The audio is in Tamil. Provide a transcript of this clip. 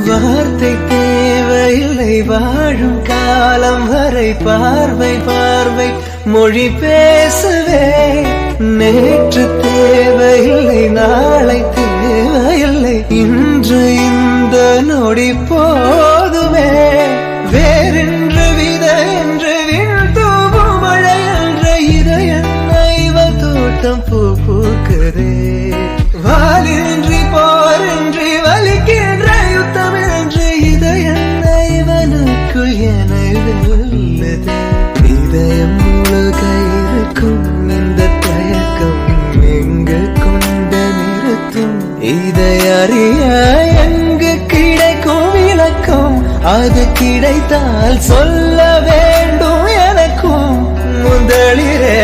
வார்த்தை தேவையில்லை வாழும் காலம் வரை பார்வை பார்வை மொழி பேசவே நேற்று தேவையில்லை நாளை தேவையில்லை இன்று இந்த நொடி போதுமே வேறென்று வித என்று விண்தூவும் மழை என்ற இதயன்னைவ தோட்டம் பூ பூக்குதே வாலின்றி போரின்றி வலிக்கின்ற யுத்தம் என்று இதயன்னைவனுக்கு என வெல்லுதே இதயம் முழுக இருக்கும் இந்த தயக்கம் எங்கு கொண்டு நிறுத்தும் இதை அறிய எங்கு கிடைக்கும் விளக்கம் அது கிடைத்தால் சொல்ல வேண்டும் எனக்கும் முதலிரே